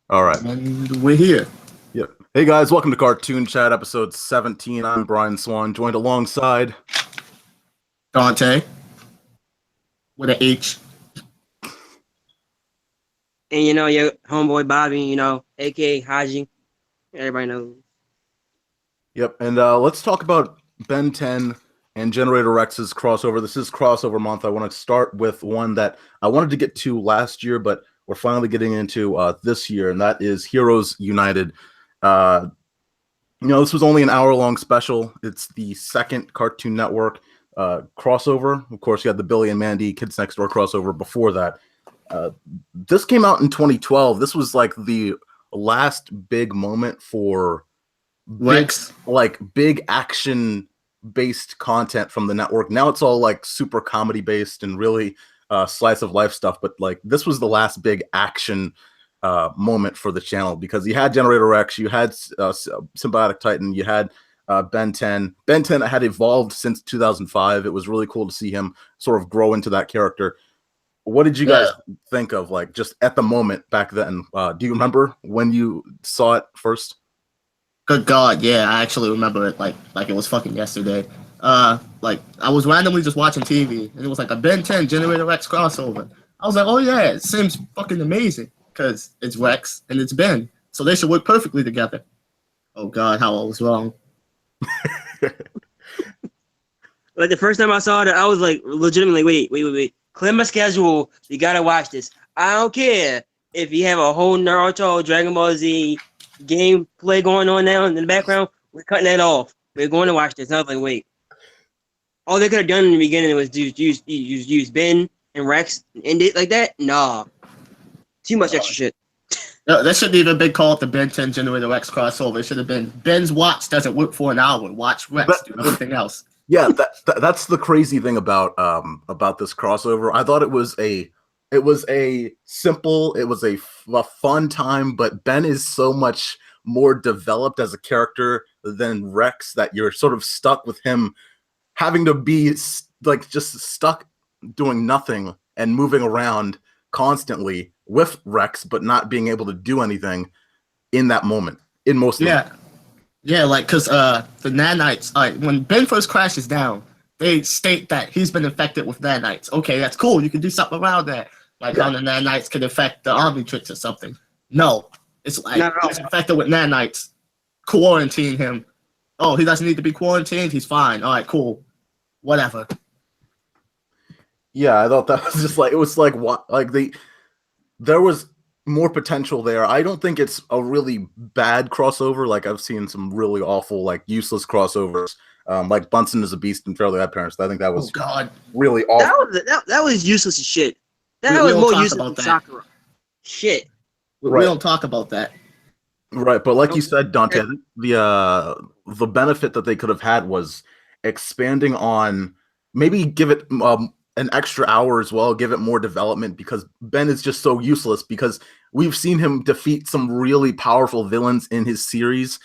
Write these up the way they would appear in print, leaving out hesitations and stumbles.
All right. And we're here. Yep. Hey guys, welcome to Cartoon Chat, episode 17. I'm Brian Swan, joined alongside. Dante with an H. And your homeboy Bobby, aka Haji. Everybody knows. Yep. And let's talk about Ben 10 and Generator Rex's crossover. This is crossover month. I want to start with one that I wanted to get to last year, but we're finally getting into this year, and that is Heroes United. This was only an hour-long special. It's the second Cartoon Network crossover. Of course, you had the Billy and Mandy Kids Next Door crossover before that. This came out in 2012. This was like the last big moment for Rex. big action-based content from the network. Now it's all like super comedy-based and really slice of life stuff. But like this was the last big action moment for the channel, because you had Generator Rex, you had Symbiotic Titan, you had Ben 10. Ben 10 had evolved since 2005. It was really cool to see him sort of grow into that character. What did you guys think of, like, just at the moment back then? Do you remember when you saw it first? Good God, yeah, I actually remember it like it was fucking yesterday. Like I was randomly just watching TV, and it was like a Ben 10 Generator Rex crossover. I was like, oh yeah, it seems fucking amazing because it's Rex and it's Ben, so they should work perfectly together. Oh God, how I was wrong. Like the first time I saw it, I was like, legitimately, wait. Clear my schedule. You gotta watch this. I don't care if you have a whole Naruto, Dragon Ball Z gameplay going on now in the background. We're cutting that off. We're going to watch this. I was like, wait. All they could have done in the beginning was use Ben and Rex and end it like that. Nah, too much extra shit. No, that shouldn't even been called the Ben 10 Generator Rex crossover. It should have been Ben's watch doesn't work for an hour. Watch Rex do everything else. Yeah, that's the crazy thing about this crossover. I thought it was a simple, it was a fun time, but Ben is so much more developed as a character than Rex that you're sort of stuck with him having to be like just stuck doing nothing and moving around constantly with Rex, but not being able to do anything in that moment in most of them. Yeah, like, because the nanites, when Ben first crashes down, they state that he's been infected with nanites. Okay, that's cool. You can do something around that. Like, how the nanites could affect the Omnitrix or something. No. It's like, he's infected with nanites. Quarantine him. Oh, he doesn't need to be quarantined? He's fine. All right, cool. Whatever. Yeah, I thought that was just like, it was like, what, like, there was more potential there. I don't think it's a really bad crossover. Like, I've seen some really awful, like, useless crossovers, like Bunsen is a Beast and Fairly Odd Parents. I think that was really awful. That was useless as shit. That was more useless than Sakura. Shit. We don't talk about that. Right, but like you said, Dante, I think the benefit that they could have had was expanding on, maybe give it an extra hour as well, give it more development, because Ben is just so useless, because we've seen him defeat some really powerful villains in his series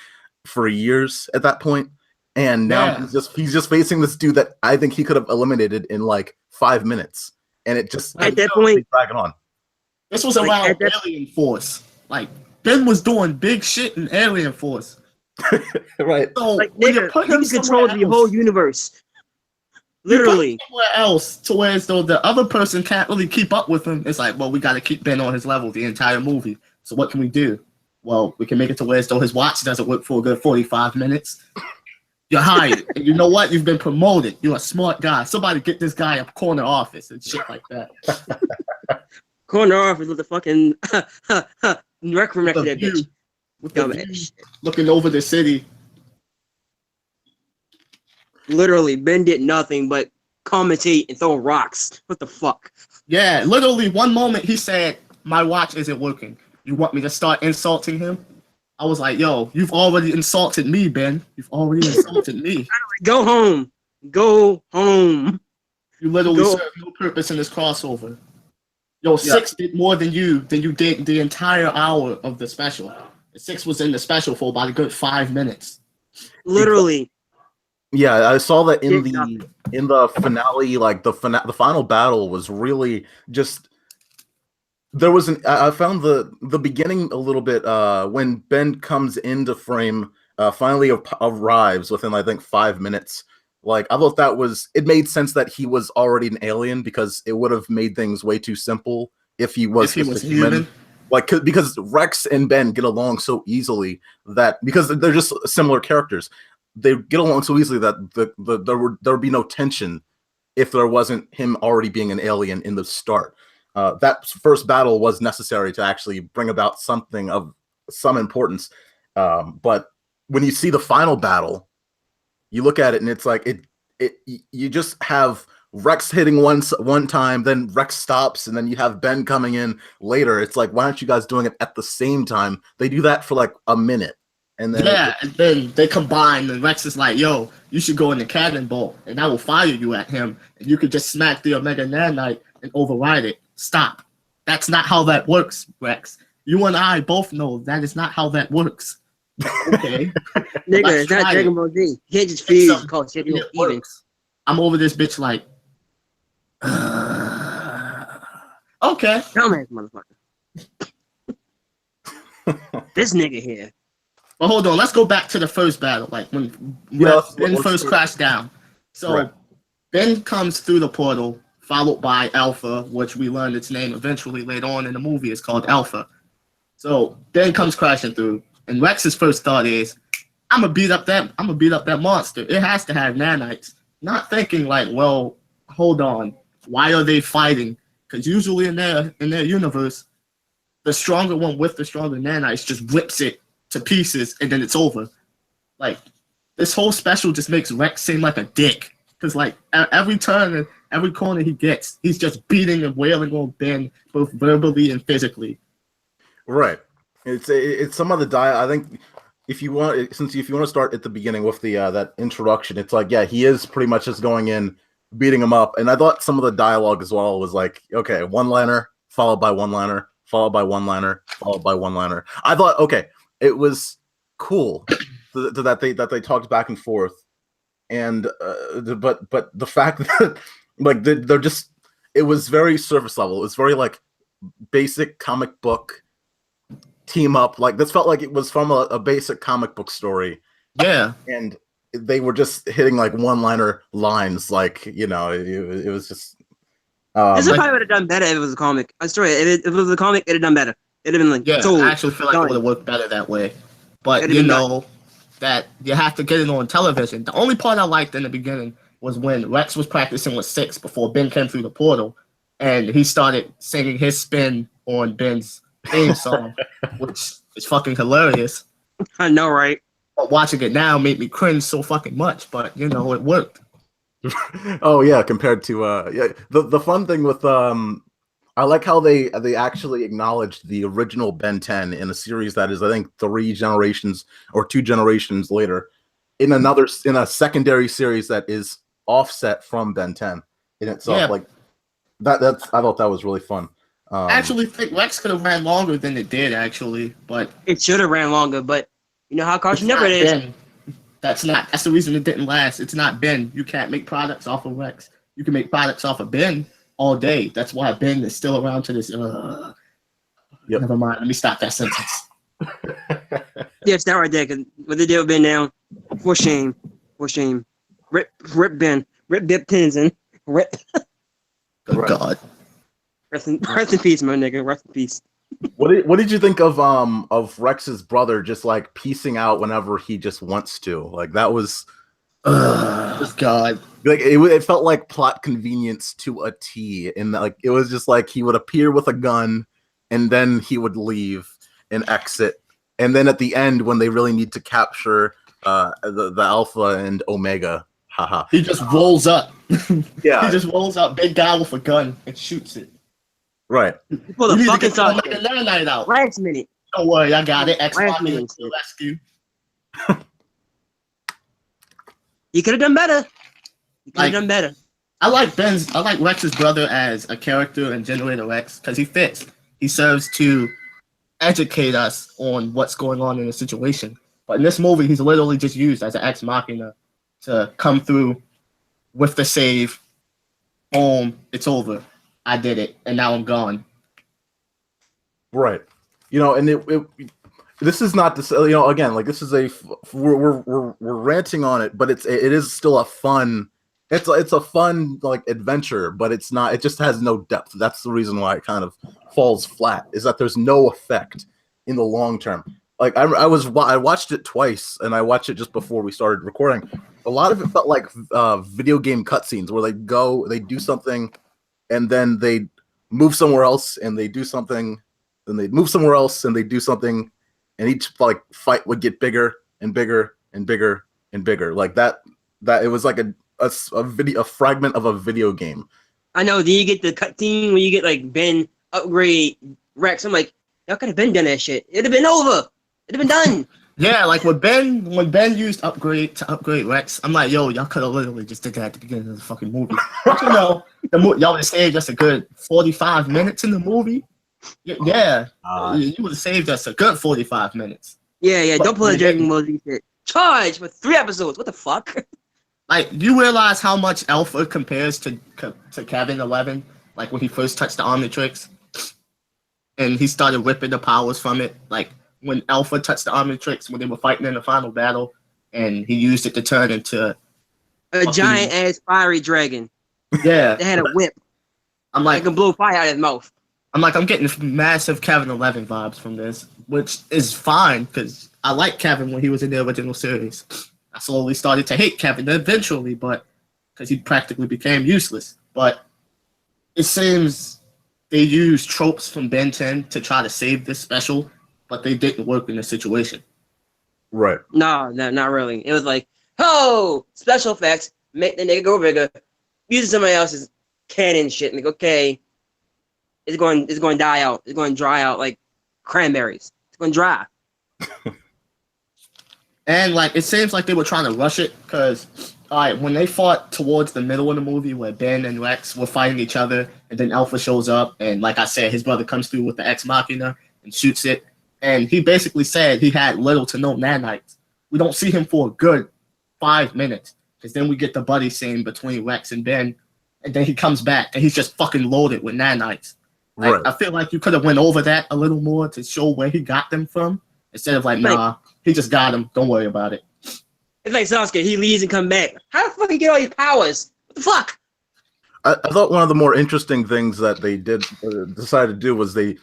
for years at that point, and now he's just facing this dude that I think he could have eliminated in like 5 minutes, and it just at that point dragging on. This was around Alien Force. Like, Ben was doing big shit in Alien Force. Right. So like, nigga, he controlled the whole universe. Literally. Somewhere else, to where as though the other person can't really keep up with him. It's like, well, we got to keep Ben on his level the entire movie. So what can we do? Well, we can make it to where as though his watch doesn't work for a good 45 minutes. You're hired. And you know what? You've been promoted. You're a smart guy. Somebody get this guy a corner office and shit like that. Corner office with the fucking rec room next to that bitch. With the view, looking over the city. Literally, Ben did nothing but commentate and throw rocks. What the fuck? Yeah, literally one moment he said, my watch isn't working. You want me to start insulting him? I was like, yo, you've already insulted me, Ben. You've already insulted me. Go home. Go home. You literally serve no purpose in this crossover. Yo, Six did more than you did the entire hour of the special. Six was in the special for about a good 5 minutes. Literally. Yeah, I saw that in the finale, like the final battle was really just There was I found the beginning a little bit when Ben comes into frame, finally arrives within I think 5 minutes. Like I thought it made sense that he was already an alien because it would have made things way too simple if he was If he just was a human. human. Like because Rex and Ben get along so easily that because they're just similar characters, they get along so easily that there would be no tension if there wasn't him already being an alien in the start. That first battle was necessary to actually bring about something of some importance. But when you see the final battle, you look at it and it's like you just have Rex hitting one time, then Rex stops, and then you have Ben coming in later. It's like, why aren't you guys doing it at the same time? They do that for like a minute, and then Yeah, and then they combine, and Rex is like, yo, you should go in the cannonball, and I will fire you at him, and you could just smack the Omega Nanite and override it. Stop. That's not how that works, Rex. You and I both know that is not how that works. Okay. Nigga, Let's it's not try Dragon it. Ball Z. You can't just It's fuse something. and call shit It even. works. I'm over this bitch like, okay. Dumbass motherfucker. This nigga here. But hold on, let's go back to the first battle, like when Ben first crashed down. So Right. Ben comes through the portal, followed by Alpha, which we learned its name eventually later on in the movie. It's called Alpha. So Ben comes crashing through, and Rex's first thought is, I'm gonna beat up that monster. It has to have nanites. Not thinking like, well, hold on, why are they fighting? Because usually in their universe, the stronger one with the stronger nanites just rips it to pieces, and then it's over. Like, this whole special just makes Rex seem like a dick. Because, like, at every turn and every corner he gets, he's just beating and wailing on Ben, both verbally and physically. Right. It's some of the I think if you want to start at the beginning with the that introduction, it's like, yeah, he is pretty much just going in, beating him up. And I thought some of the dialogue as well was like, okay, one-liner followed by one-liner, followed by one-liner, followed by one-liner. I thought, okay, it was cool that they talked back and forth. And but the fact that like they're just, it was very surface level. It was very like basic comic book team up. Like this felt like it was from a basic comic book story. Yeah. And they were just hitting like one-liner lines. Like, you know, it was just. This probably would have done better if it was a comic. I swear, if it was a comic, it'd have done better. It'd have been like, Yeah, so I actually feel like it would have worked better that way. But you know that you have to get it on television. The only part I liked in the beginning was when Rex was practicing with Six before Ben came through the portal, and he started singing his spin on Ben's theme song, which is fucking hilarious. I know, right? But watching it now made me cringe so fucking much, but you know, it worked. Oh yeah, compared to yeah, the fun thing with I like how they actually acknowledged the original Ben 10 in a series that is, I think, 3 generations or 2 generations later, in a secondary series that is offset from Ben 10 in itself. Yeah. Like that's I thought that was really fun. I actually think Rex could have ran longer than it did, actually, but it should have ran longer. But you know how Cartoon Network is. Ben. That's the reason it didn't last. It's not Ben. You can't make products off of Rex. You can make products off of Ben all day. That's why Ben is still around to this. Yep. Never mind. Let me stop that sentence. Yeah, it's that right there. Cause what they did with Ben now, for shame, for shame. Rip Ben, rip Bip Tenzin, rip. Good God. Rest in peace, my nigga. Rest in peace. What did you think of Rex's brother just like piecing out whenever he just wants to? Like that was God. like it felt like plot convenience to a T. And like it was just like he would appear with a gun and then he would leave and exit. And then at the end when they really need to capture the Alpha and Omega, haha. He just rolls up. Yeah. He just rolls up, big guy with a gun and shoots it. Right. Pull the fucking the song. Nanite out. Last minute. Don't worry, I got it. Last X-Pac minute. to the rescue. You could have done better. You could have Like- done better. I like Rex's brother as a character in Generator Rex because he fits. He serves to educate us on what's going on in the situation. But in this movie, he's literally just used as an ex machina to come through with the save. Boom, it's over. I did it, and now I'm gone. Right. You know, and this is not this. You know, again, like this is we're ranting on it, but it is still a fun. It's a fun like adventure, but it's not. It just has no depth. That's the reason why it kind of falls flat. Is that there's no effect in the long term. Like I watched it twice, and I watched it just before we started recording. A lot of it felt like video game cutscenes where they do something, and then they move somewhere else, and they do something, then they move somewhere else, and they do something, and each like fight would get bigger and bigger and bigger and bigger. Like that it was like a fragment of a video game. I know. Do you get the cutscene when you get like Ben upgrade Rex? I'm like, y'all could have been done that shit. It'd have been over. It'd have been done. Yeah, like when Ben used upgrade to upgrade Rex, I'm like, yo, y'all could have literally just did that at the beginning of the fucking movie. But you know, y'all would have saved us a good 45 minutes in the movie. Yeah, you would have saved us a good 45 minutes. Yeah. Don't pull a Dragon Ball Z shit. Charge for 3 episodes. What the fuck? Like, you realize how much Alpha compares to Kevin 11? Like when he first touched the Omnitrix, and he started ripping the powers from it. Like when Alpha touched the Omnitrix when they were fighting in the final battle, and he used it to turn into a giant ass fiery dragon. Yeah, that had a whip. I'm like, it can blow fire out of his mouth. I'm getting massive Kevin 11 vibes from this, which is fine because I like Kevin when he was in the original series. I slowly started to hate Kevin eventually, but because he practically became useless. But it seems they used tropes from Ben 10 to try to save this special, but they didn't work in the situation. Right. No, not really. It was like, oh, special effects, make the nigga go bigger, using somebody else's canon shit. Like, okay, it's going to die out. It's going to dry out like cranberries. It's going to dry. And like it seems like they were trying to rush it because, all right, when they fought towards the middle of the movie where Ben and Rex were fighting each other, and then Alpha shows up, and like I said, his brother comes through with the Ex Machina and shoots it, and he basically said he had little to no nanites. We don't see him for a good 5 minutes because then we get the buddy scene between Rex and Ben, and then he comes back and he's just fucking loaded with nanites. Like, right. I feel like you could have went over that a little more to show where he got them from instead of like, nah, he just got them. Don't worry about it. It's like Sasuke. He leaves and come back. How the fuck he get all these powers? What the fuck? I thought one of the more interesting things that they decided to do was they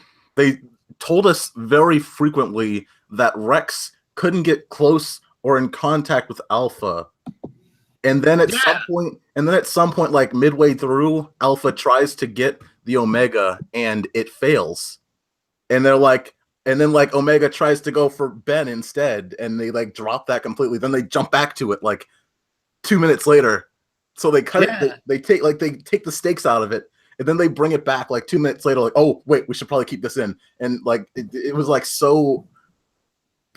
told us very frequently that Rex couldn't get close or in contact with Alpha. And then at some point, like midway through, Alpha tries to get the Omega and it fails. And they're like, and then like Omega tries to go for Ben instead, and they like drop that completely. Then they jump back to it like 2 minutes later. So they cut it. They take the stakes out of it, and then they bring it back like 2 minutes later. Like, oh wait, we should probably keep this in. And like it was like so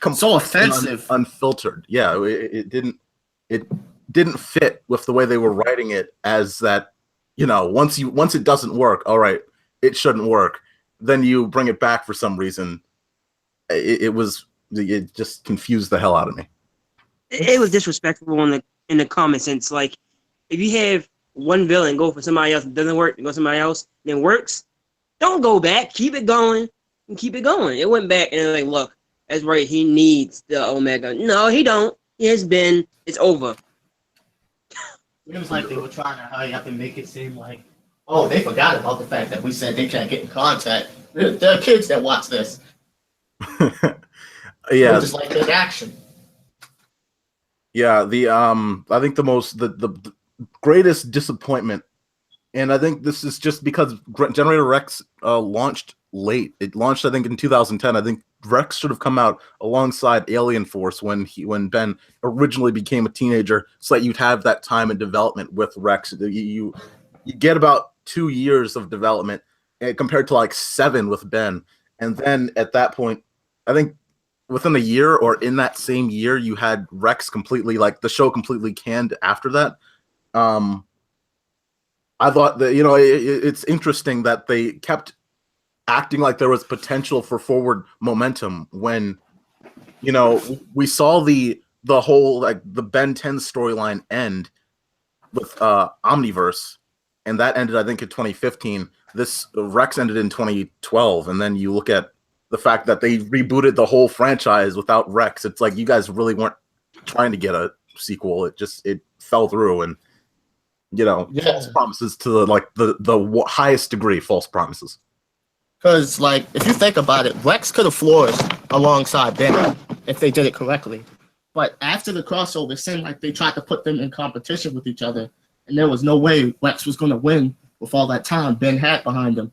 offensive, unfiltered. Yeah, it didn't fit with the way they were writing it. As that, you know, once it doesn't work, all right, it shouldn't work. Then you bring it back for some reason. It just confused the hell out of me. It was disrespectful in the common sense. Like, if you have one villain go for somebody else, it doesn't work, you go somebody else, then works, don't go back. Keep it going and keep it going. It went back and like, look, that's right, he needs the Omega. No, he don't. He has been. It's over. It was like they were trying to hurry up and make it seem like, oh, they forgot about the fact that we said they can't get in contact. There are kids that watch this. Yeah, just like big action. Yeah, I think the greatest disappointment, and I think this is just because Generator Rex launched late. It launched, I think, in 2010. I think Rex should have come out alongside Alien Force when Ben originally became a teenager, so that you'd have that time in development with Rex. You get about 2 years of development compared to like 7 with Ben, and then at that point, I think within a year or in that same year, you had Rex completely, like the show completely canned after that. I thought that, you know, it's interesting that they kept acting like there was potential for forward momentum when, you know, we saw the whole, like the Ben 10 storyline end with Omniverse, and that ended, I think, in 2015. This Rex ended in 2012, and then you look at the fact that they rebooted the whole franchise without Rex. It's like you guys really weren't trying to get a sequel. It fell through, and false promises to the highest degree, false promises. Because, like, if you think about it, Rex could have flourished alongside Ben if they did it correctly. But after the crossover, it seemed like they tried to put them in competition with each other, and there was no way Rex was going to win with all that time Ben had behind him.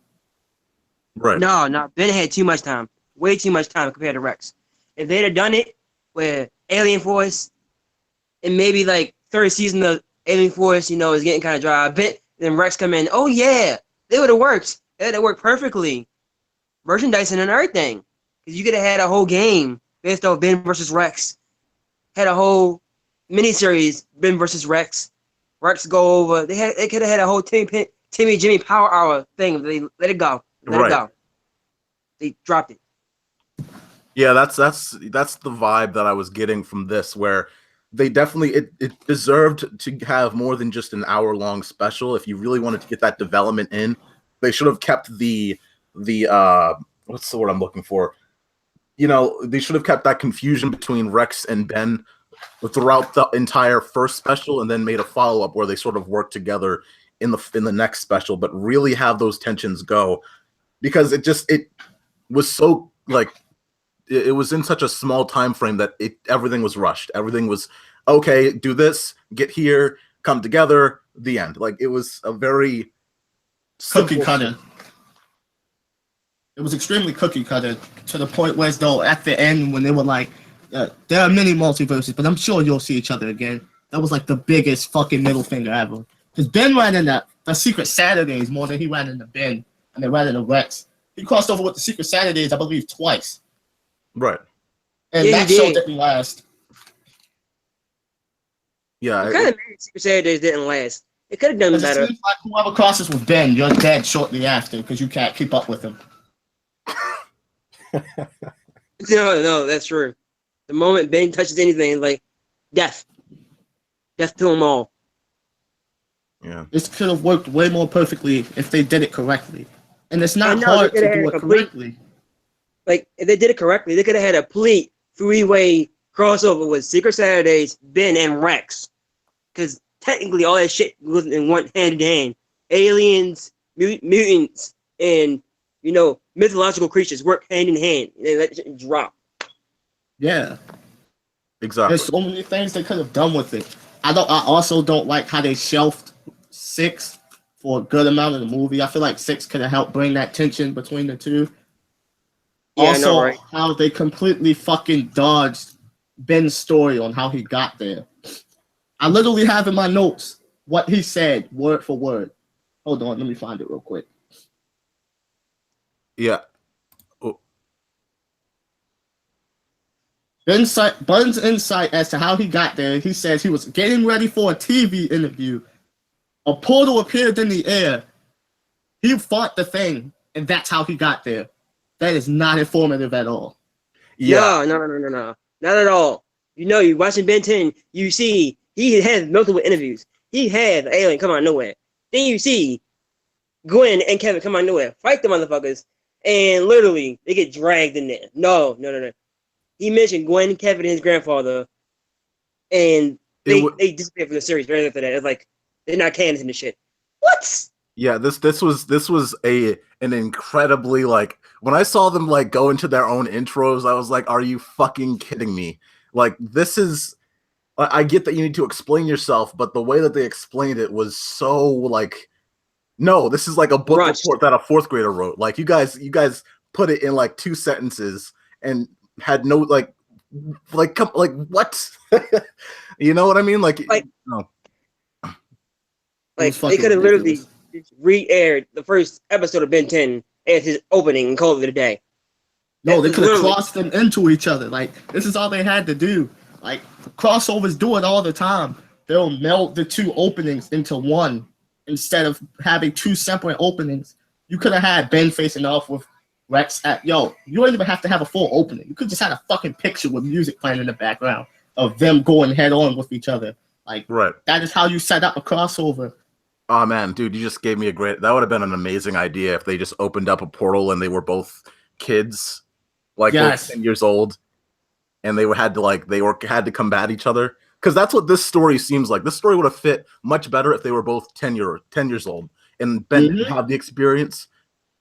Right. No, Ben had too much time. Way too much time compared to Rex. If they'd have done it with Alien Force, and maybe, like, third season of Alien Force, is getting kind of dry, then Rex come in, oh, yeah, they would have worked. It would have worked perfectly. Merchandising and everything. Because you could have had a whole game based off Ben versus Rex. Had a whole miniseries, Ben versus Rex. Rex go over. They could have had a whole Timmy Jimmy Power Hour thing. They let it go. Let it go. They dropped it. Yeah, that's the vibe that I was getting from this, where they definitely it deserved to have more than just an hour-long special. If you really wanted to get that development in, they should have kept the what's the word I'm looking for? They should have kept that confusion between Rex and Ben throughout the entire first special, and then made a follow-up where they sort of work together in the next special, but really have those tensions go, because it was so, like, it was in such a small time frame that everything was rushed. Everything was okay, do this, get here, come together, the end. Like, it was a very cookie cutter. It was extremely cookie cutter, to the point where, as though at the end, when they were like, there are many multiverses, but I'm sure you'll see each other again. That was like the biggest fucking middle finger ever. Because Ben ran in the Secret Saturdays more than he ran in the Ben, and they ran in the Rex. He crossed over with the Secret Saturdays, I believe, twice. Right. And that show didn't last. Yeah. It kind of made Secret Saturdays didn't last. It could have done better. It seems like whoever crosses with Ben, you're dead shortly after, because you can't keep up with him. No, that's true. The moment Ben touches anything, like death to them all. Yeah, this could have worked way more perfectly if they did it correctly, and it's not hard to do it correctly. Like, if they did it correctly, they could have had a complete three-way crossover with Secret Saturdays, Ben, and Rex, because technically all that shit was in one hand in hand. Aliens, mutants, and mythological creatures work hand in hand. They let shit drop. Yeah, exactly. There's so many things they could have done with it. I also don't like how they shelved 6 for a good amount of the movie. I feel like 6 could have helped bring that tension between the two. Yeah, also, right? How they completely fucking dodged Ben's story on how he got there. I literally have in my notes what he said, word for word. Hold on, let me find it real quick. Yeah. Bun's insight as to how he got there, he says he was getting ready for a TV interview. A portal appeared in the air. He fought the thing, and that's how he got there. That is not informative at all. Yeah. No. Not at all. You're watching Ben 10, you see he has multiple interviews. He had the alien come out of nowhere. Then you see Gwen and Kevin come out of nowhere, fight the motherfuckers, and literally they get dragged in there. No. He mentioned Gwen, Kevin, and his grandfather, and they disappeared from the series right after that. It's like they're not canon in the shit. What? Yeah, this was an incredibly, like, when I saw them like go into their own intros, I was like, are you fucking kidding me? Like, this is, I get that you need to explain yourself, but the way that they explained it was so like, no, this is like a book report that a 4th grader wrote. Like, you guys put it in like 2 sentences and had no like what? You know what I mean? Like no. Like, they could have literally re-aired the first episode of Ben 10 as his opening and called it a day. No, they could have crossed them into each other. Like, this is all they had to do. Like, crossovers do it all the time. They'll meld the 2 openings into one instead of having 2 separate openings. You could have had Ben facing off with Rex you don't even have to have a full opening. You could just have a fucking picture with music playing in the background of them going head on with each other. Like, right. That is how you set up a crossover. Oh man, dude, you just gave me that would have been an amazing idea if they just opened up a portal and they were both kids like Yes. both 10 years old, and had to combat each other. Because that's what this story seems like. This story would have fit much better if they were both 10 years old, and Ben didn't have the experience.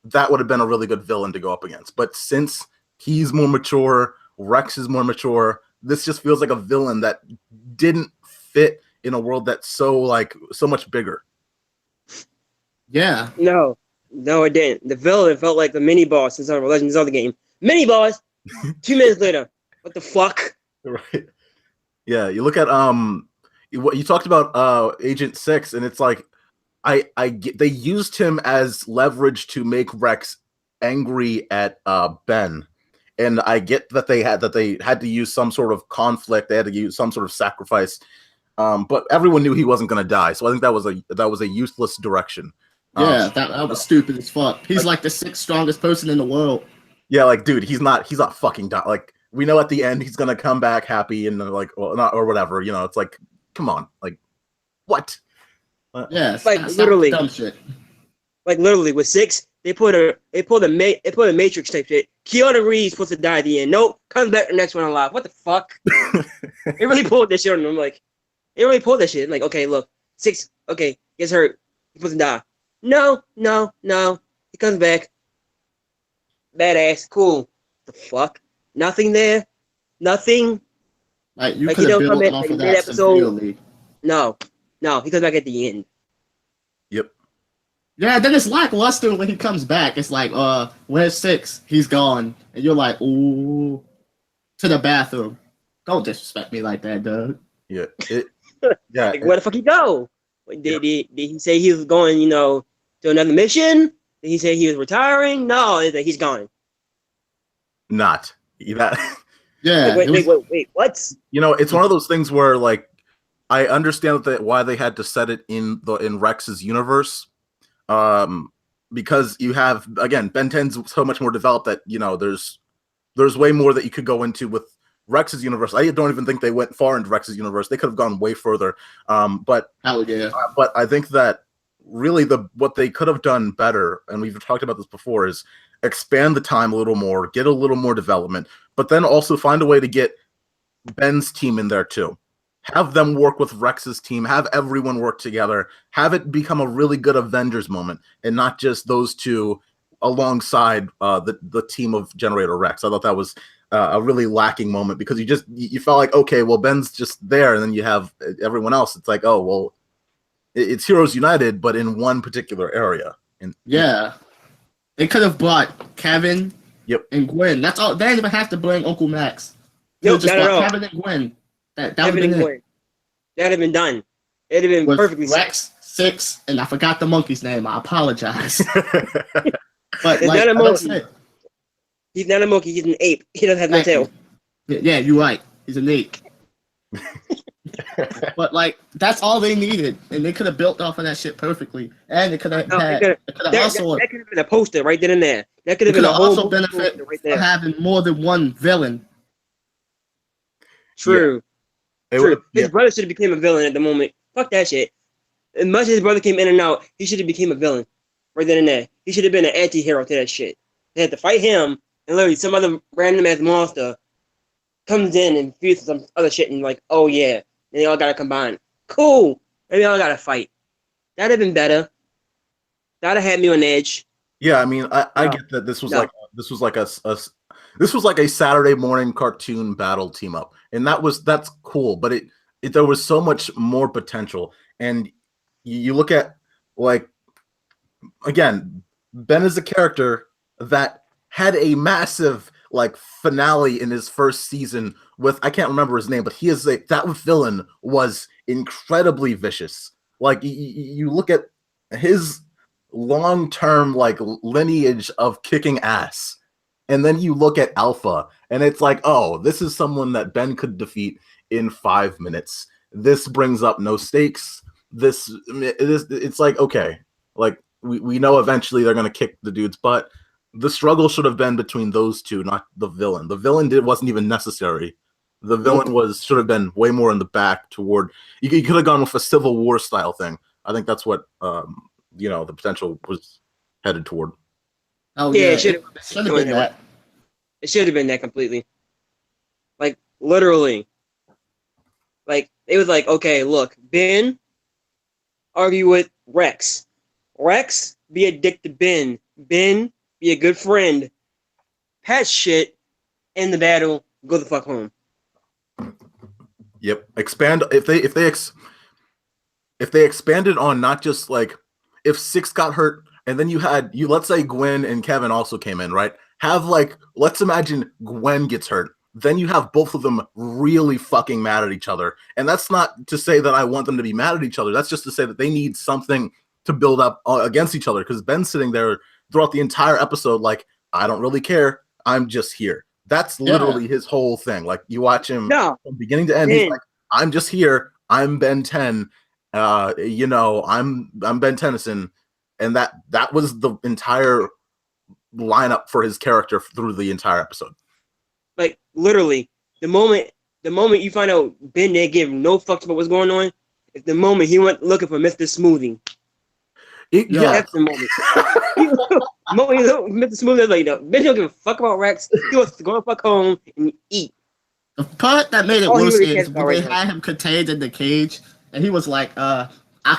That would have been a really good villain to go up against. But since he's more mature, Rex is more mature, this just feels like a villain that didn't fit in a world that's so much bigger. Yeah. No, it didn't. The villain felt like the mini boss in some of Legends of the game. Mini boss. 2 minutes later, what the fuck? Right. Yeah, you look at you talked about Agent 6, and it's like they used him as leverage to make Rex angry at Ben. And I get that they had to use some sort of conflict, they had to use some sort of sacrifice. But everyone knew he wasn't going to die, so I think that was a useless direction. Yeah, that was stupid as fuck. He's like the 6th strongest person in the world. Yeah, like, dude, he's not fucking dying. Like, we know at the end he's gonna come back happy and like, well, not or whatever. You know, it's like, come on, like, what? Yeah, like literally dumb shit. Like literally with 6, they pulled a Matrix type shit. Keanu Reeves supposed to die at the end. Nope, comes back the next one alive. What the fuck? They really pulled this shit on him. Like, they really pulled that shit. Like, okay, look, 6, okay, gets hurt, he's supposed to die. No, he comes back. Badass, cool. The fuck? Nothing there. Nothing. Like, you could have built off of that severely. No, he comes back at the end. Yep. Yeah, then it's lackluster when he comes back. It's like, where's 6? He's gone. And you're like, ooh, to the bathroom. Don't disrespect me like that, Doug. Yeah. Yeah. Like, where the fuck he go? Did he say he was going, to another mission? Did he say he was retiring? No, he's gone. Not. That. Yeah. Wait, what? It's one of those things where, like, I understand why they had to set it in Rex's universe, because you have, again, Ben 10's so much more developed that there's way more that you could go into with Rex's universe. I don't even think they went far into Rex's universe. They could have gone way further. But hell yeah. But I think that really what they could have done better, and we've talked about this before, is expand the time a little more, get a little more development, but then also find a way to get Ben's team in there too. Have them work with Rex's team, have everyone work together, have it become a really good Avengers moment, and not just those two alongside the team of Generator Rex. I thought that was a really lacking moment, because you felt like, okay, well, Ben's just there, and then you have everyone else. It's like, oh, well, it's Heroes United, but in one particular area. Yeah. They could have brought Kevin and Gwen. That's all. They didn't even have to bring Uncle Max. Nope, not at all. Kevin and Gwen. That would have been it. That'd have been done. It'd have been perfectly Rex, 6, and I forgot the monkey's name. I apologize. But he's like, not a monkey. He's not a monkey. He's an ape. He doesn't have no tail. Yeah, you're right. He's an ape. But like, that's all they needed, and they could have built off of that shit perfectly. And they could have that could have been a poster right then and there. That could have been a whole also benefit right there. For having more than one villain. True. Yeah. True. His brother should have became a villain at the moment. Fuck that shit. As much as his brother came in and out, he should have became a villain right then and there. He should have been an anti-hero to that shit. They had to fight him, and literally some other random ass monster comes in and feels some other shit, and like, oh yeah, and they all gotta combine. Cool. Maybe all gotta fight. That'd have been better. That'd have had me on edge. Yeah, I mean, I get that this was like a Saturday morning cartoon battle team up, and that's cool. But there was so much more potential, and you look at, like, again, Ben is a character that had a massive, like, finale in his first season with, I can't remember his name, but that villain was incredibly vicious. Like, you look at his long-term, like, lineage of kicking ass, and then you look at Alpha, and it's like, oh, this is someone that Ben could defeat in 5 minutes. This brings up no stakes. It's like, okay, like, we know eventually they're gonna kick the dude's butt. The struggle should have been between those two, not the villain. The villain wasn't even necessary. The villain should have been way more in the back toward. You could have gone with a Civil War style thing. I think that's what the potential was headed toward. Oh yeah, it should have been that. It should have been that completely. Like literally. Like it was like, okay, look, Ben argue with Rex. Rex be a dick to Ben. Ben be a good friend. Patch shit in the battle. Go the fuck home. Yep. Expand if they expanded on not just like if Six got hurt and then you let's say Gwen and Kevin also came in, right? Have like let's imagine Gwen gets hurt. Then you have both of them really fucking mad at each other. And that's not to say that I want them to be mad at each other. That's just to say that they need something to build up against each other because Ben's sitting there throughout the entire episode like I don't really care. I'm just here. That's literally his whole thing. Like you watch him from beginning to end, he's like, I'm just here. I'm Ben 10. I'm Ben Tennyson, and that was the entire lineup for his character through the entire episode. Like literally, the moment you find out Ben didn't give no fucks about what's going on, is the moment he went looking for Mr. Smoothie. That's the moment. The moment he looked Mr. Smoothie, was like, no, Ben don't give a fuck about Rex. He wants to go fuck home and eat. The part that made it worse is when they had him contained in the cage, and he was like, I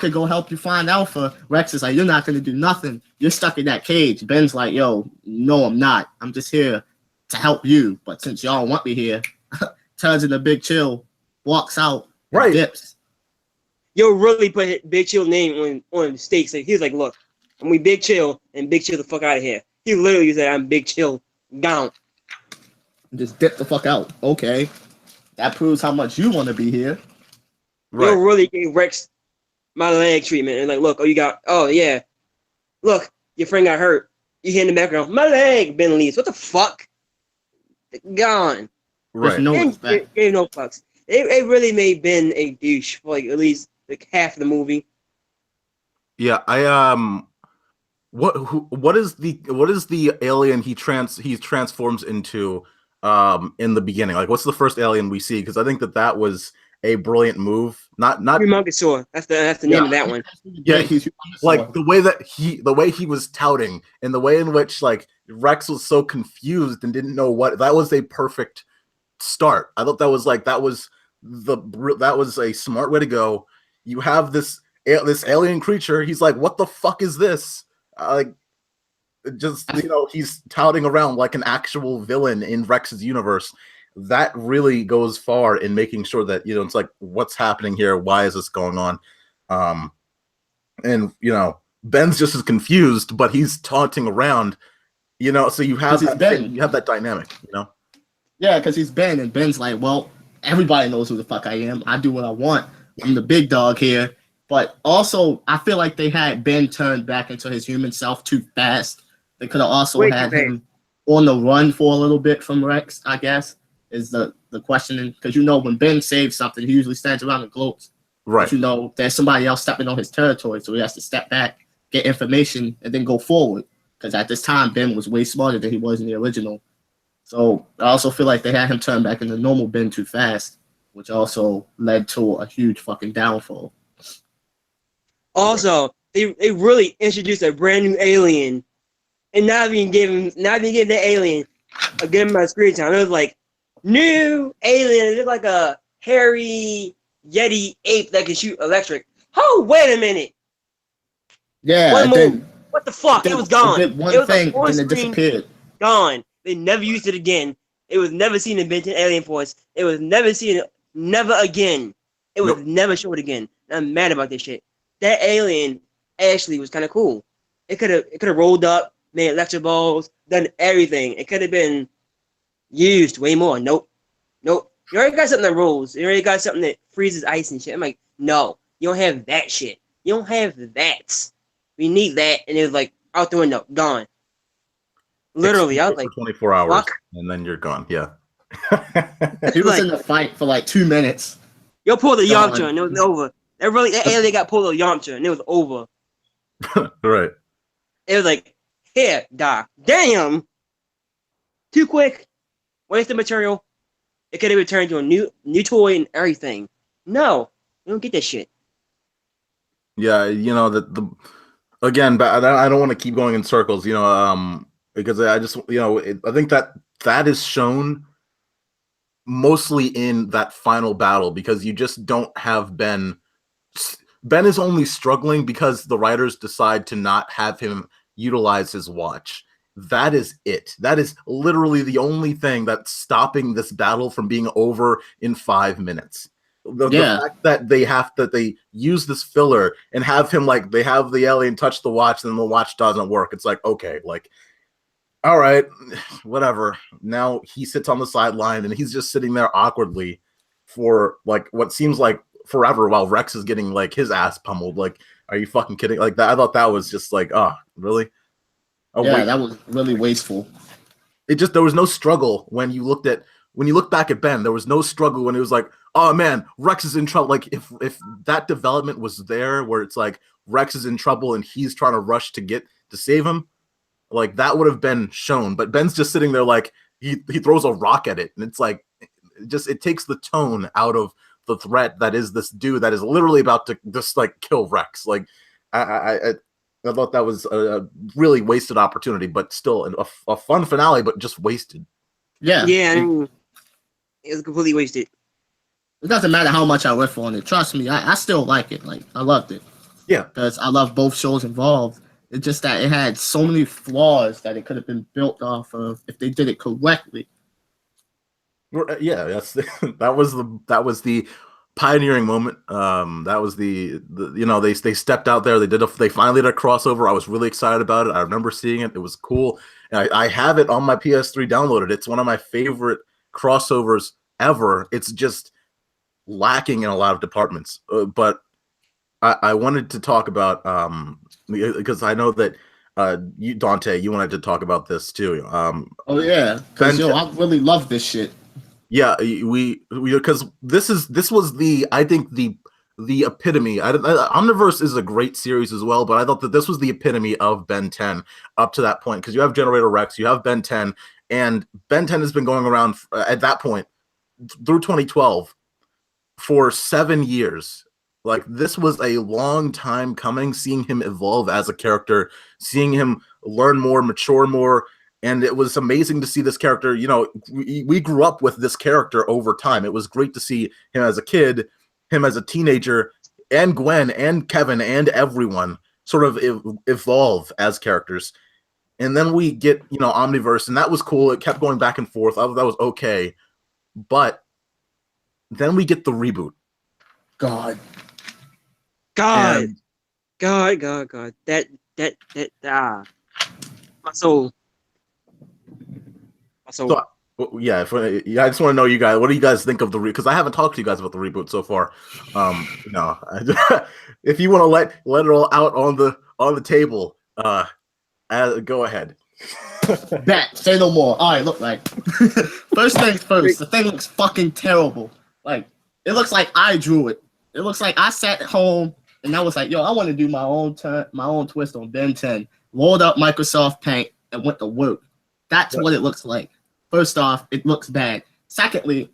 could go help you find Alpha. Rex is like, you're not going to do nothing. You're stuck in that cage. Ben's like, yo, no, I'm not. I'm just here to help you. But since y'all want me here, turns into Big Chill, walks out, right, dips. Yo, really put Big Chill name on the stakes. Like, he was like, look, I'm with Big Chill, and Big Chill the fuck out of here. He literally said, I'm Big Chill, gone. Just dip the fuck out. Okay. That proves how much you want to be here. Right. Yo, really gave Rex my leg treatment. And like, look, yeah. Look, your friend got hurt. You hear in the background, my leg, Ben leaves. What the fuck? Gone. Right. No respect. Gave no fucks. It really made Ben a douche for like at least like half of the movie. Yeah, what is the alien he transforms into in the beginning? Like, what's the first alien we see? Because I think that was a brilliant move. Not Humongousaur. That's the name of that one. Yeah, he's like the way he was touting and the way in which like Rex was so confused and didn't know what that was a perfect start. I thought that was a smart way to go. You have this alien creature. He's like, what the fuck is this? He's touting around like an actual villain in Rex's universe. That really goes far in making sure that, it's like, what's happening here? Why is this going on? And Ben's just as confused, but he's taunting around, so you have that dynamic, Yeah, because he's Ben, and Ben's like, well, everybody knows who the fuck I am. I do what I want. I'm the big dog here. But also, I feel like they had Ben turned back into his human self too fast. They could have also had him on the run for a little bit from Rex, I guess, is the questioning. Because, when Ben saves something, he usually stands around and gloats. Right. But, there's somebody else stepping on his territory, so he has to step back, get information, and then go forward. Because at this time, Ben was way smarter than he was in the original. So I also feel like they had him turn back into normal Ben too fast, which also led to a huge fucking downfall. Also, they really introduced a brand new alien, and not even give the alien a good amount of screen time. It was like new alien. It looked like a hairy Yeti ape that can shoot electric. Oh, wait a minute! Yeah, what the fuck? It was gone. It was thing, and it disappeared. Gone. They never used it again. It was never seen in Ben 10 Alien Force. It was never seen. Never again. It was never showed again. I'm mad about this shit. That alien actually was kind of cool. It could have rolled up, made electric balls, done everything. It could have been used way more. Nope. You already got something that rolls. You already got something that freezes ice and shit. I'm like, no, you don't have that shit. You don't have that. We need that, and it was like out the window, gone. Literally, I was like, 24 hours, fuck? And then you're gone. Yeah. He was in the fight for like 2 minutes. Yo, pulled the Yamcha, and it was over. That alien got pulled a Yamcha, and it was over. Right. It was like, here, Doc. Damn. Too quick. Waste of material. It could have returned to a new toy and everything. No, you don't get that shit. Yeah, again, but I don't want to keep going in circles, because I just, I think that that is shown mostly in that final battle, because you just don't have Ben. Ben is only struggling because the writers decide to not have him utilize his watch. That is it. That is literally the only thing that's stopping this battle from being over in 5 minutes. The fact that they use this filler and have him, like, they have the alien touch the watch and then the watch doesn't work. It's like, okay, like, all right, whatever. Now he sits on the sideline and he's just sitting there awkwardly for like what seems like forever while Rex is getting like his ass pummeled. Like, are you fucking kidding? Like that. I thought that was just like, oh, really? Oh, yeah, that was really wasteful. There was no struggle when you look back at Ben. There was no struggle when it was like, oh man, Rex is in trouble. Like if that development was there, where it's like Rex is in trouble and he's trying to rush to save him, like that would have been shown. But Ben's just sitting there like he throws a rock at it, and it's like it takes the tone out of the threat that is this dude that is literally about to just like kill Rex. Like I thought that was a really wasted opportunity, but still a fun finale, but just wasted. Yeah. Yeah, I mean, it was completely wasted. It doesn't matter how much I riff on it. Trust me, I still like it. Like, I loved it. Yeah. Because I love both shows involved. It's just that it had so many flaws that it could have been built off of if they did it correctly. Yeah, that was the pioneering moment. That was the they stepped out there. They finally did a crossover. I was really excited about it. I remember seeing it. It was cool. And I have it on my PS3 downloaded. It's one of my favorite crossovers ever. It's just lacking in a lot of departments. But I wanted to talk about because I know that you, Dante, you wanted to talk about this too. Oh yeah, because I really love this shit. Yeah, we because this was I think the epitome. Omniverse is a great series as well, but I thought that this was the epitome of Ben 10 up to that point, because you have Generator Rex, you have Ben 10, and Ben 10 has been going around at that point through 2012 for 7 years. Like, this was a long time coming, seeing him evolve as a character, seeing him learn more, mature more. And it was amazing to see this character. You know, we grew up with this character over time. It was great to see him as a kid, him as a teenager, and Gwen and Kevin and everyone sort of evolve as characters. And then we get, Omniverse, and that was cool. It kept going back and forth. That was okay. But then we get the reboot. God. That my soul. So, yeah, I just want to know, you guys, what do you guys think of the because I haven't talked to you guys about the reboot so far. If you want to let it all out on the table, go ahead. Say no more. All right, look, like first things first, the thing looks fucking terrible. Like, it looks like I drew it. It looks like I sat at home and I was like, yo, I want to do my own twist on Ben 10. Load up Microsoft Paint and went to work. That's what it looks like. First off, it looks bad. Secondly,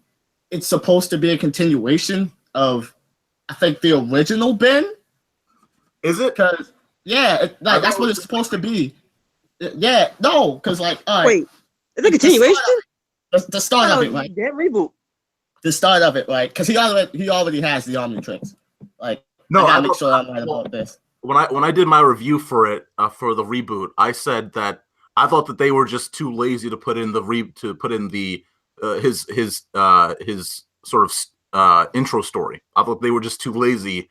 it's supposed to be a continuation of, I think, the original Ben. Is it? Because, yeah, that's what it's supposed to be. Yeah, no, because, like, wait, is it a continuation? The start of it, right? That reboot. The start of it, right? Because he already has the Omnitrix. Like, no, I gotta make sure I'm right about this. When I did my review for it for the reboot, I said that I thought that they were just too lazy to put in his sort of intro story. I thought they were just too lazy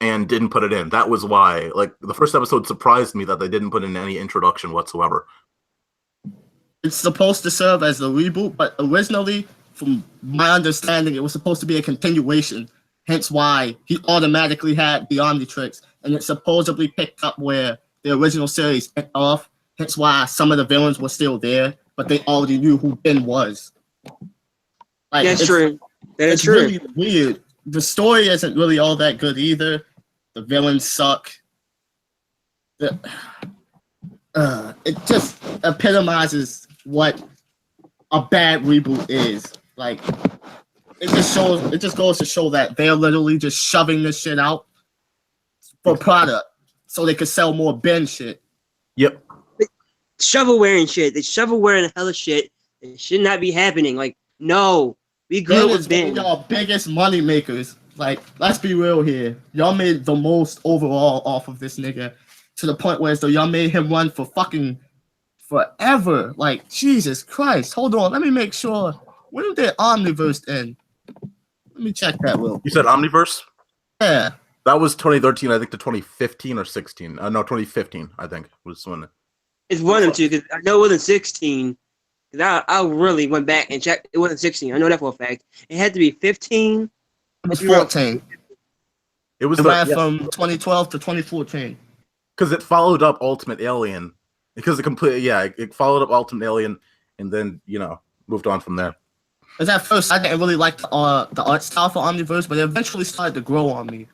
and didn't put it in. That was why. Like, the first episode surprised me that they didn't put in any introduction whatsoever. It's supposed to serve as the reboot, but originally, from my understanding, it was supposed to be a continuation. Hence why he automatically had the Omnitrix, and it supposedly picked up where the original series went off. Hence why some of the villains were still there, but they already knew who Ben was. Like, that's true. That is true. Really weird. The story isn't really all that good either. The villains suck. It just epitomizes what a bad reboot is. Like, it just goes to show that they're literally just shoving this shit out for product so they could sell more Ben shit. Yep. Shovel wearing shit. They shovel wearing hella shit It should not be happening. Like, no, we grew Ben up is with one of Ben. y'all biggest money makers. Like, let's be real here. Y'all made the most overall off of this nigga to the point where as though y'all made him run for fucking forever. Like, Jesus Christ. Hold on. Let me make sure. When did Omniverse end? Let me check that real quick. You said Omniverse? Yeah. That was 2013, I think, to 2015 or 16. No, 2015, I think, was when. It's one of them two, because I know it wasn't 16. Because I really went back and checked. It wasn't 16. I know that for a fact. It had to be 15. It was 14. It was It ran yeah, from 2012 to 2014. because it followed up Ultimate Alien. Because it followed up Ultimate Alien, and then moved on from there. Because at first I didn't really like the art style for Omniverse, but it eventually started to grow on me.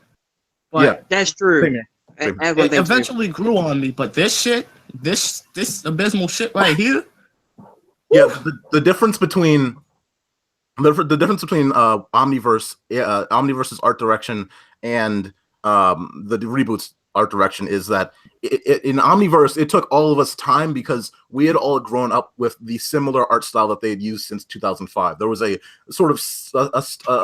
But Yeah. That's true. Same here. it eventually grew on me. But this shit, this abysmal shit right here. Yeah, the difference between Omniverse's art direction and the reboot's art direction is that in Omniverse it took all of us time because we had all grown up with the similar art style that they had used since 2005. There was a sort of a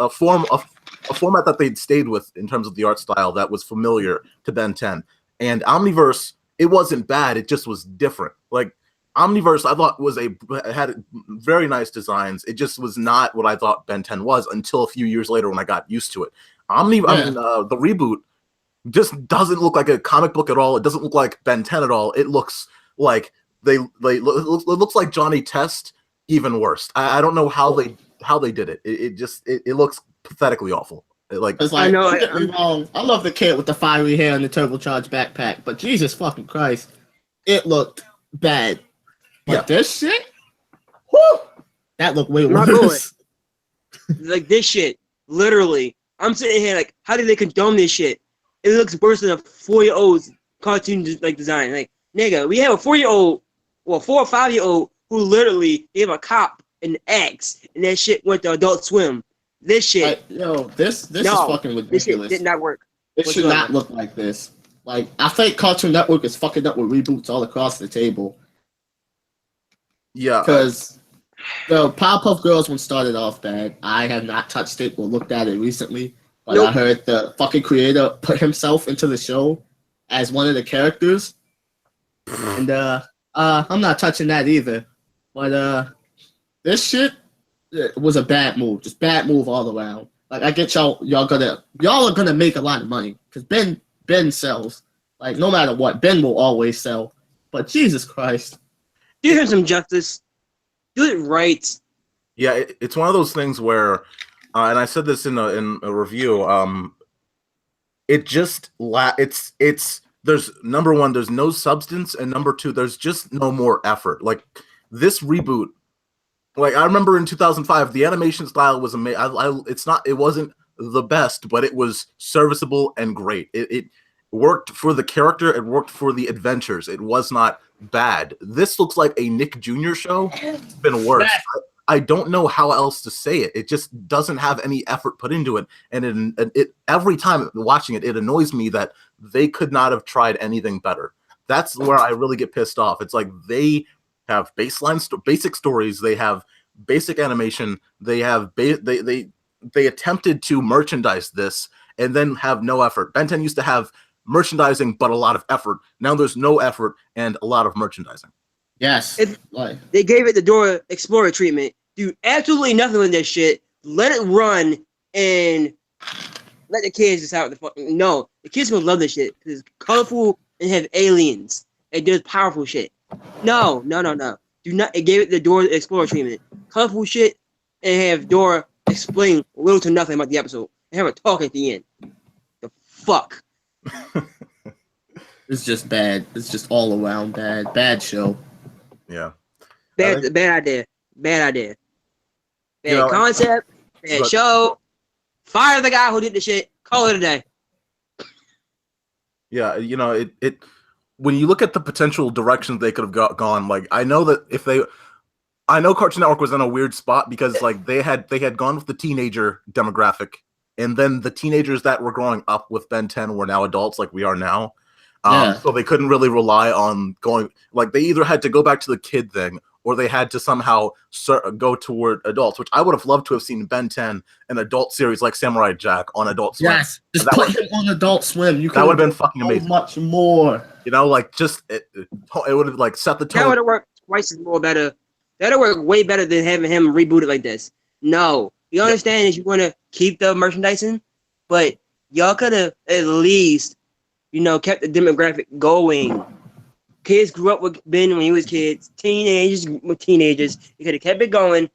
format that they'd stayed with in terms of the art style that was familiar to Ben 10. And Omniverse, it wasn't bad, it just was different. Like Omniverse, I thought had very nice designs. It just was not what I thought Ben 10 was until a few years later when I got used to it. The reboot just doesn't look like a comic book at all. It doesn't look like Ben 10 at all. It looks like it looks like Johnny Test, even worse. I don't know how they did it. It looks pathetically awful. I know. Don't get me wrong. I love the kid with the fiery hair and the turbocharged backpack, but Jesus fucking Christ, it looked bad. But this shit, whoo, that looked way worse. Like this shit, literally. I'm sitting here like, how did they condone this shit? It looks worse than a 4-year-old's cartoon design. Like, nigga, we have a 4-year-old, well, 4 or 5-year-old who literally gave a cop an axe, and that shit went to Adult Swim. This shit, this is fucking ridiculous. This shit did not work. It should not look like this. Like, I think Cartoon Network is fucking up with reboots all across the table. Yeah, because the Powerpuff Girls one started off bad. I have not touched it or looked at it recently, but I heard the fucking creator put himself into the show as one of the characters, and I'm not touching that either. But this shit was a bad move, just bad move all around. Like I get y'all are gonna make a lot of money because Ben sells. Like no matter what, Ben will always sell. But Jesus Christ. Do him some justice. Do it right. Yeah, it's one of those things where, and I said this in a review. It just there's number one, there's no substance, and number two, there's just no more effort. Like this reboot, like I remember in 2005, the animation style was amazing. It wasn't the best, but it was serviceable and great. It worked for the character. It worked for the adventures. It was not bad. This looks like a Nick Jr. show. It's been worse. I don't know how else to say it. It just doesn't have any effort put into it. And it every time watching it, it annoys me that they could not have tried anything better. That's where I really get pissed off. It's like they have basic stories. They have basic animation. They have they attempted to merchandise this and then have no effort. Ben 10 used to have merchandising, but a lot of effort. Now there's no effort and a lot of merchandising. Yes. They gave it the Dora Explorer treatment. Do absolutely nothing with this shit. Let it run and let the kids decide what the fuck. No, the kids will love this shit because it's colorful and have aliens. It does powerful shit. No. Do not. It gave it the Dora Explorer treatment. Colorful shit and have Dora explain little to nothing about the episode and have her talk at the end. The fuck. It's just bad. It's just all around bad. Bad show. Yeah. Bad idea. Bad concept. Bad show. Fire the guy who did the shit. Call it a day. Yeah, it when you look at the potential directions they could have gone, like I know Cartoon Network was in a weird spot because like they had gone with the teenager demographic, and then the teenagers that were growing up with Ben 10 were now adults like we are now. So they couldn't really rely on going, like they either had to go back to the kid thing or they had to somehow go toward adults, which I would have loved to have seen Ben 10, an adult series like Samurai Jack on Adult Swim. Yes, just put him on Adult Swim. That would have been fucking amazing. Much more. You know, like just it would have like set the tone. That would have worked twice as more better. That would work way better than having him rebooted like this. No, you understand is you want to keep the merchandising, but y'all could have at least, kept the demographic going. Kids grew up with Ben when he was kids. Teenagers with teenagers. You could have kept it going.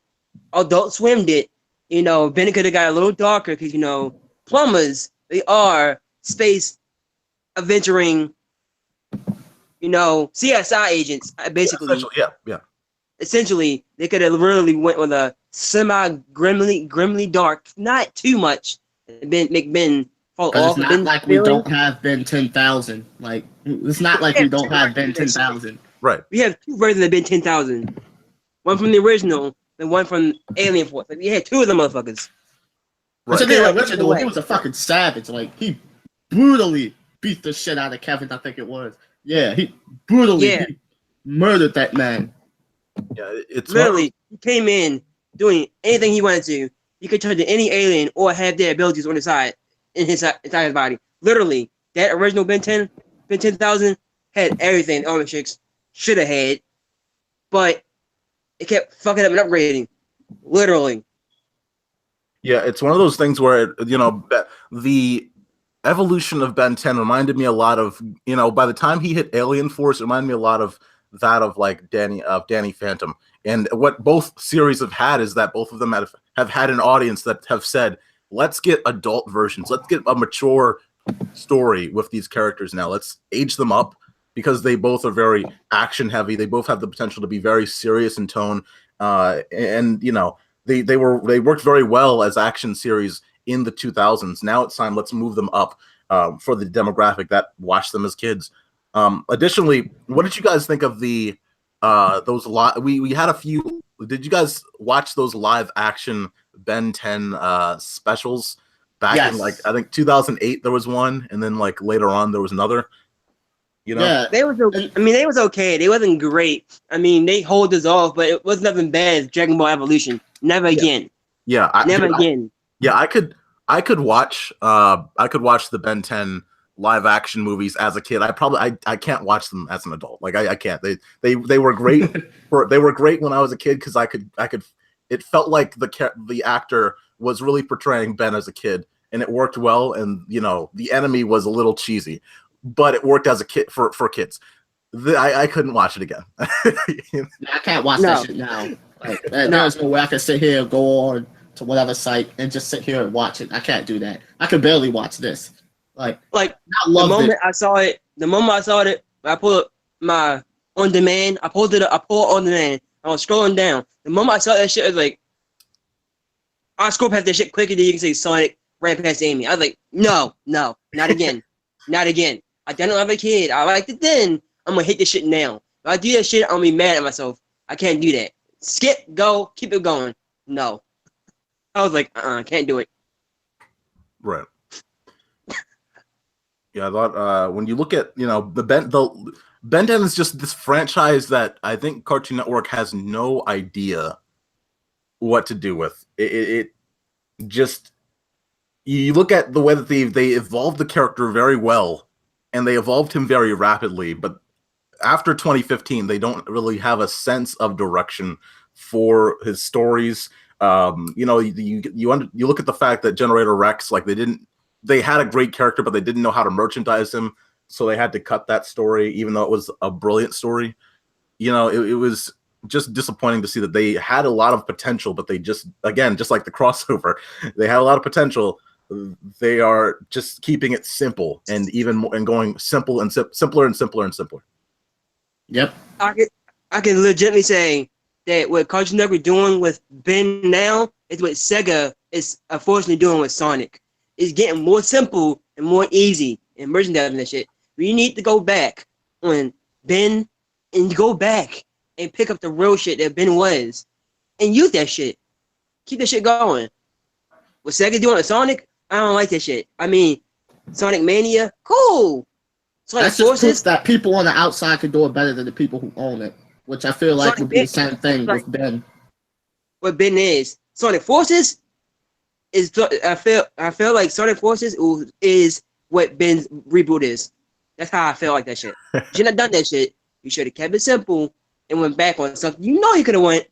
Adult Swim did. Ben could have got a little darker because, plumbers, they are space adventuring, CSI agents, basically. Yeah. Essentially, they could have really went with a grimly dark, not too much. Make Ben fall off. It's not like we don't have Ben 10,000. Like, it's not like we don't have Ben 10,000. Right. We have two versions of Ben 10,000. One from the original and one from Alien Force. Like, we had two of them motherfuckers. Right. So the original, he was a fucking savage. Like, he brutally beat the shit out of Kevin, I think it was. Yeah, he brutally murdered that man. Yeah, it's literally, he came in doing anything he wanted to. He could turn to any alien or have their abilities on his side, inside his body. Literally, that original Ben 10,000 had everything Army Chicks should have had, but it kept fucking up and upgrading. Literally. Yeah, it's one of those things where, the evolution of Ben 10 reminded me a lot of, by the time he hit Alien Force, it reminded me a lot of that of like Danny Phantom. And what both series have had is that both of them have had an audience that have said, let's get adult versions. Let's get a mature story with these characters now. Let's age them up because they both are very action heavy. They both have the potential to be very serious in tone. They worked very well as action series in the 2000s. Now it's time, let's move them up for the demographic that watched them as kids. Additionally, what did you guys think of we had a few, did you guys watch those live action Ben 10 specials back in, like, I think 2008 there was one, and then like later on there was another? Yeah, they was okay. They wasn't great. I mean, they hold us off, but it was nothing bad as Dragon Ball Evolution. Never again. Yeah, again. I could watch the Ben 10 live action movies as a kid. I can't watch them as an adult. Like I can't. They were great they were great when I was a kid because I could it felt like the actor was really portraying Ben as a kid, and it worked well, and the enemy was a little cheesy, but it worked as a kid for kids. I couldn't watch it again. I can't watch that shit now. Like, there's no way I can sit here, go on to whatever site and just sit here and watch it. I can't do that. I could barely watch this. Like the moment I saw it, I pulled up my on demand. I pulled on demand. I was scrolling down. The moment I saw that shit, I was like, I scroll past that shit quicker than you can say Sonic ran past Amy. I was like, no, not again. Not again. I don't have a kid. I liked it then. I'm gonna hate this shit now. If I do that shit, I'm gonna be mad at myself. I can't do that. Skip, go, keep it going. No. I was like, I can't do it. Right. Yeah, I thought when you look at the Ben 10 is just this franchise that I think Cartoon Network has no idea what to do with. It just, you look at the way that they evolved the character very well, and they evolved him very rapidly. But after 2015, they don't really have a sense of direction for his stories. You look at the fact that Generator Rex, like they had a great character, but they didn't know how to merchandise him, so they had to cut that story, even though it was a brilliant story. It was just disappointing to see that they had a lot of potential, but they just like the crossover, they had a lot of potential. They are just keeping it simple and even more, and going simple and simpler and simpler and simpler. Yep. I can legitimately say that what Cartoon Network doing with Ben now is what Sega is unfortunately doing with Sonic. It's getting more simple and more easy and merchandising that shit. We need to go back on Ben and go back and pick up the real shit that Ben was and use that shit. Keep that shit going. What Sega doing with Sonic, I don't like that shit. I mean, Sonic Mania, cool. Sonic That's just Forces, that people on the outside can do it better than the people who own it. which I feel like Sonic would be the Ben- same thing like with Ben. what Ben is. Sonic Forces is I feel like Sonic Forces is what Ben's reboot is. That's how I feel like that shit. You shouldn't have done that shit. You should have kept it simple and went back on something you know you could have went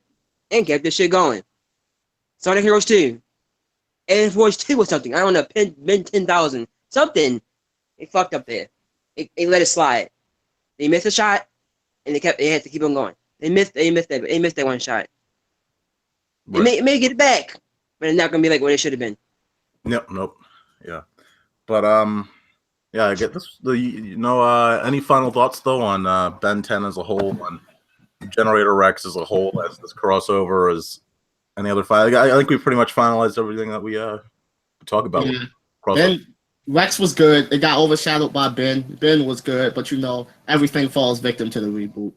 and kept this shit going. Sonic Heroes 2. Alien Force 2 or something. I don't know. Ben 10,000. Something. They fucked up there. They let it slide. They missed a shot and they had to keep on going. They missed that one shot. They may get it back, but it's not gonna be like what it should have been. Nope. Yeah. But yeah, I get this. Any final thoughts though on Ben 10 as a whole, on Generator Rex as a whole, as this crossover, as any other fight? I think we pretty much finalized everything that we talk about. Yeah. Ben Rex was good. It got overshadowed by Ben. Ben was good, but everything falls victim to the reboot.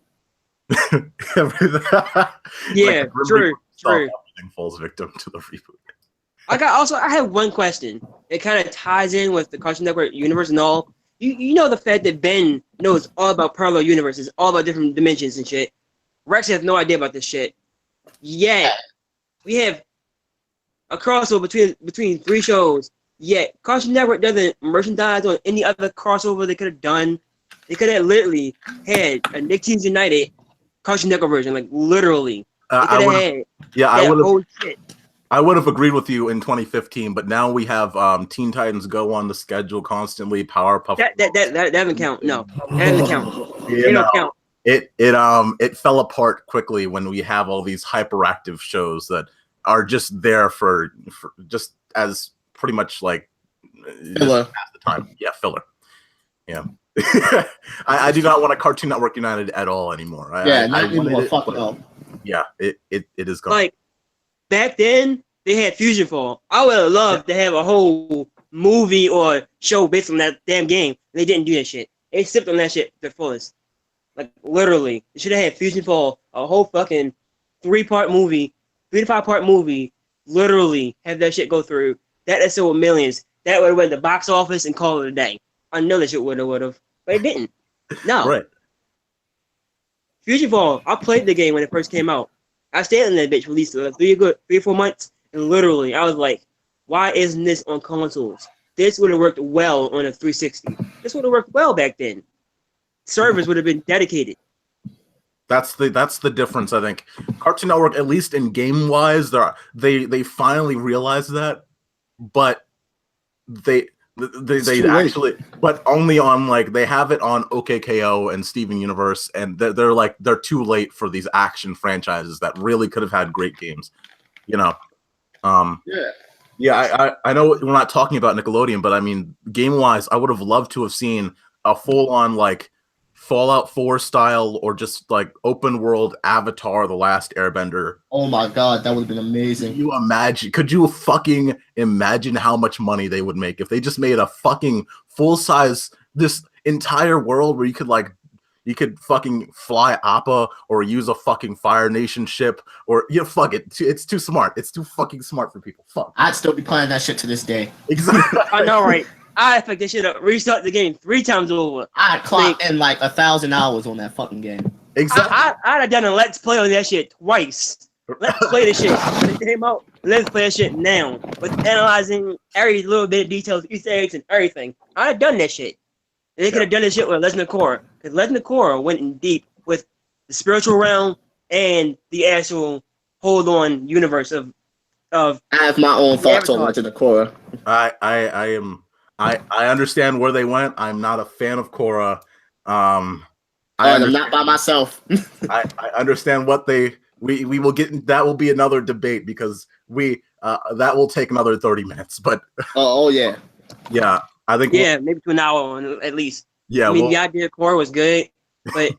Yeah, true. Everything falls victim to the reboot. I have one question. It kind of ties in with the Cartoon Network universe and all. You know the fact that Ben knows all about parallel universes, all about different dimensions and shit. Rex has no idea about this shit. Yet we have a crossover between three shows. Yet Cartoon Network doesn't merchandise on any other crossover they could have done. They could have literally had a Nicktoons United Cartoon Network version, like literally. I would have agreed with you in 2015, but now we have Teen Titans Go on the schedule constantly. Powerpuff. That doesn't count. No, that doesn't count. They don't count. It fell apart quickly when we have all these hyperactive shows that are just there for just as pretty much like filler. At the time. Yeah, filler. Yeah. I do not want a Cartoon Network United at all anymore. Not anymore. Fuck no. Yeah, it is gone. Like back then, they had Fusion Fall. I would have loved to have a whole movie or show based on that damn game. They didn't do that shit. They sipped on that shit to the fullest. Like literally, they should have had Fusion Fall, a whole fucking 3-part movie, 3 to 5 part movie. Literally, have that shit go through. That is sold millions. That would have went to the box office and called it a day. I know that shit would have, but it didn't. No. Right. Fusion Fall, I played the game when it first came out. I stayed in that bitch for at least 3 or 4 months, and literally, I was like, why isn't this on consoles? This would have worked well on a 360. This would have worked well back then. Servers would have been dedicated. That's the difference, I think. Cartoon Network, at least in game-wise, they finally realized that, but they actually, but only on like they have it on OKKO and Steven Universe, and they're too late for these action franchises that really could have had great games, you know. I know we're not talking about Nickelodeon, but I mean, game wise, I would have loved to have seen a full on like Fallout 4 style or just like open world Avatar: The Last Airbender. Oh my god, that would have been amazing. Could you fucking imagine how much money they would make if they just made a fucking full size, this entire world where you could fucking fly Appa or use a fucking Fire Nation ship or fuck it. It's too smart. It's too fucking smart for people. Fuck. I'd still be playing that shit to this day. Exactly. I know, right? I think they should have restarted the game 3 times over. I'd clock in like 1,000 hours on that fucking game. Exactly. I'd have done a Let's Play on that shit twice. Let's play the shit. They came out. Let's play that shit now. With analyzing every little bit of details, Easter eggs, and everything. I'd have done that shit. And they could have done this shit with Legend of Korra. Because Legend of Korra went in deep with the spiritual realm and the actual hold-on universe of. I have my own thoughts on Legend of Korra. I understand where they went. I'm not a fan of Korra. I'm not by myself. I understand what we will get. That will be another debate because that will take another 30 minutes. But yeah, I think maybe to an hour at least. Yeah, I mean the idea of Korra was good, but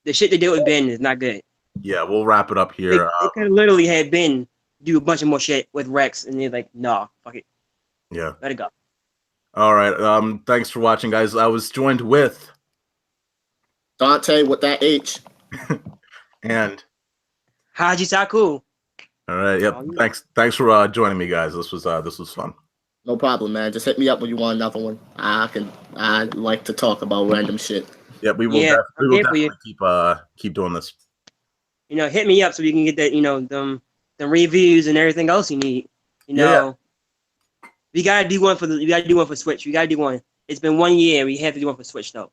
the shit they did with Ben is not good. Yeah, we'll wrap it up here. They could have literally had Ben do a bunch of more shit with Rex, and they're like, nah, fuck it. Yeah, let it go. All right. Thanks for watching, guys. I was joined with Dante with that H. And Haji Saku. All right. Yep. Thanks for joining me, guys. This was fun. No problem, man. Just hit me up when you want another one. I like to talk about random shit. Yeah, we will. Yeah, We I'm will here for you. definitely keep doing this. Hit me up so we can get that, the reviews and everything else you need. We gotta do one for Switch. We gotta do one. It's been 1 year. We have to do one for Switch though.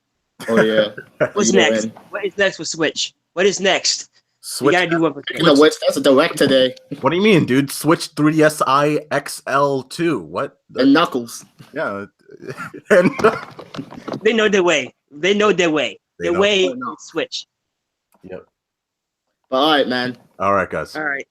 Oh yeah. What's next? What is next for Switch? What is next? Switch. We gotta do one for Switch. You know what? That's a direct today. What do you mean, dude? Switch 3DSi XL2. What? And Knuckles. Yeah. And They know their way. They know their way. Their way is Switch. Yep. But all right, man. All right, guys. All right.